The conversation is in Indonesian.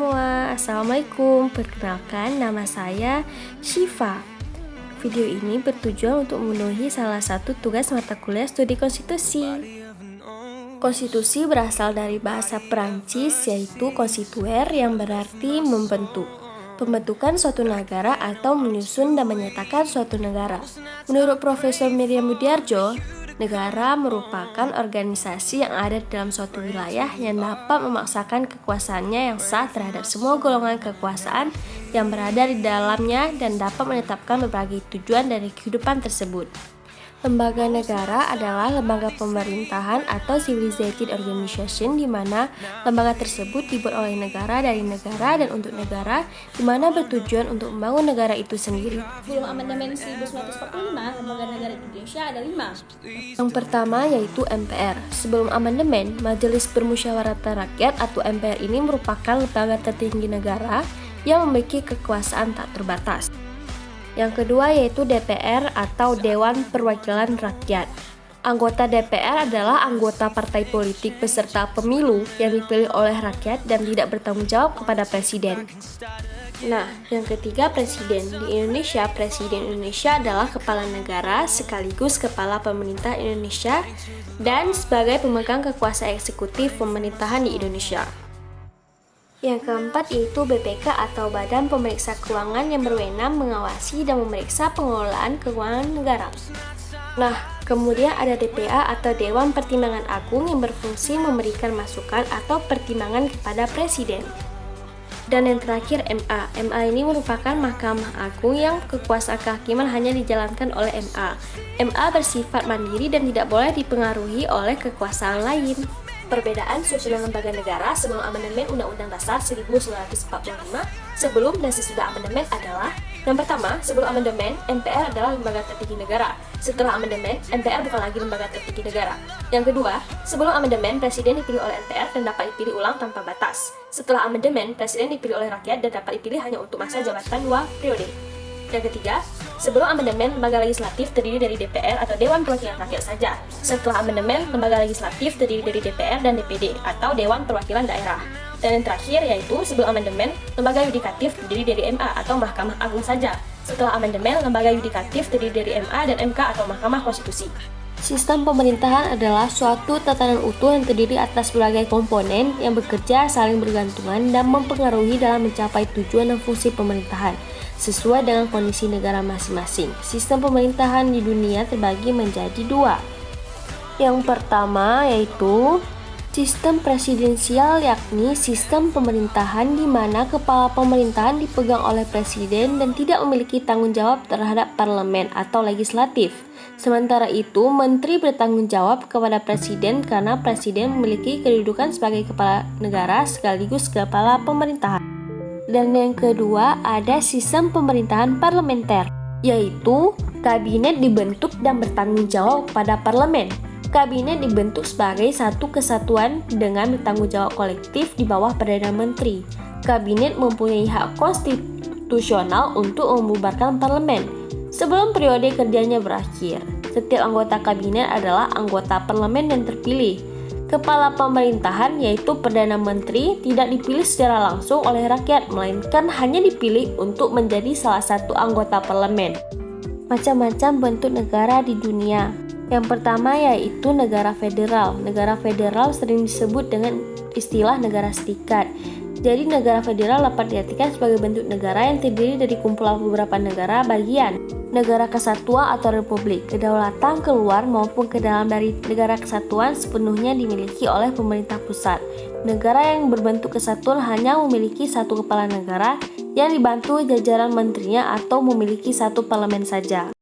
semua, Assalamualaikum. Perkenalkan, nama saya Syifa. Video ini bertujuan untuk memenuhi salah satu tugas mata kuliah studi konstitusi. Konstitusi berasal dari bahasa Perancis yaitu constituer yang berarti membentuk. Pembentukan suatu negara atau menyusun dan menyatakan suatu negara. Menurut Profesor Miriam Budiarjo, negara merupakan organisasi yang ada dalam suatu wilayah yang dapat memaksakan kekuasaannya yang sah terhadap semua golongan kekuasaan yang berada di dalamnya dan dapat menetapkan berbagai tujuan dari kehidupan tersebut. Lembaga negara adalah lembaga pemerintahan atau civilized organization di mana lembaga tersebut dibuat oleh negara dari negara dan untuk negara, di mana bertujuan untuk membangun negara itu sendiri. Sebelum amandemen 1945, lembaga negara Indonesia ada 5. Yang pertama yaitu MPR. Sebelum amandemen, Majelis Permusyawaratan Rakyat atau MPR ini merupakan lembaga tertinggi negara yang memiliki kekuasaan tak terbatas. Yang kedua yaitu DPR atau Dewan Perwakilan Rakyat. Anggota DPR adalah anggota partai politik peserta pemilu yang dipilih oleh rakyat dan tidak bertanggung jawab kepada presiden. Nah, yang ketiga presiden. Di Indonesia, Presiden Indonesia adalah kepala negara sekaligus kepala pemerintah Indonesia dan sebagai pemegang kekuasaan eksekutif pemerintahan di Indonesia. Yang keempat yaitu BPK atau Badan Pemeriksa Keuangan yang berwenang mengawasi dan memeriksa pengelolaan keuangan negara. Nah, kemudian ada DPA atau Dewan Pertimbangan Agung yang berfungsi memberikan masukan atau pertimbangan kepada Presiden. Dan yang terakhir MA. MA ini merupakan Mahkamah Agung yang kekuasaan kehakiman hanya dijalankan oleh MA. MA bersifat mandiri dan tidak boleh dipengaruhi oleh kekuasaan lain. Perbedaan susunan lembaga negara sebelum amandemen Undang-Undang Dasar 1945 sebelum dan sesudah amandemen adalah: yang pertama, sebelum amandemen MPR adalah lembaga tertinggi negara. Setelah amandemen, MPR bukan lagi lembaga tertinggi negara. Yang kedua, sebelum amandemen Presiden dipilih oleh MPR dan dapat dipilih ulang tanpa batas. Setelah amandemen, Presiden dipilih oleh rakyat dan dapat dipilih hanya untuk masa jabatan 2 periode. Yang ketiga, sebelum amandemen, lembaga legislatif terdiri dari DPR atau Dewan Perwakilan Rakyat saja. Setelah amandemen, lembaga legislatif terdiri dari DPR dan DPD atau Dewan Perwakilan Daerah. Dan yang terakhir yaitu sebelum amandemen, lembaga yudikatif terdiri dari MA atau Mahkamah Agung saja. Setelah amandemen, lembaga yudikatif terdiri dari MA dan MK atau Mahkamah Konstitusi. Sistem pemerintahan adalah suatu tatanan utuh yang terdiri atas berbagai komponen yang bekerja saling bergantungan dan mempengaruhi dalam mencapai tujuan dan fungsi pemerintahan sesuai dengan kondisi negara masing-masing. Sistem pemerintahan di dunia terbagi menjadi 2. Yang pertama yaitu sistem presidensial, yakni sistem pemerintahan di mana kepala pemerintahan dipegang oleh presiden dan tidak memiliki tanggung jawab terhadap parlemen atau legislatif. Sementara itu, menteri bertanggung jawab kepada presiden karena presiden memiliki kedudukan sebagai kepala negara sekaligus kepala pemerintahan. Dan yang kedua ada sistem pemerintahan parlementer, yaitu kabinet dibentuk dan bertanggung jawab kepada parlemen. Kabinet dibentuk sebagai satu kesatuan dengan bertanggung jawab kolektif di bawah Perdana Menteri. Kabinet mempunyai hak konstitusional untuk membubarkan parlemen sebelum periode kerjanya berakhir. Setiap anggota kabinet adalah anggota parlemen yang terpilih. Kepala pemerintahan yaitu Perdana Menteri tidak dipilih secara langsung oleh rakyat, melainkan hanya dipilih untuk menjadi salah satu anggota parlemen. Macam-macam bentuk negara di dunia. Yang pertama yaitu negara federal. Negara federal sering disebut dengan istilah negara serikat. Jadi negara federal dapat diartikan sebagai bentuk negara yang terdiri dari kumpulan beberapa negara bagian. Negara kesatuan atau republik, kedaulatan keluar maupun ke dalam dari negara kesatuan sepenuhnya dimiliki oleh pemerintah pusat. Negara yang berbentuk kesatuan hanya memiliki satu kepala negara yang dibantu jajaran menterinya atau memiliki satu parlemen saja.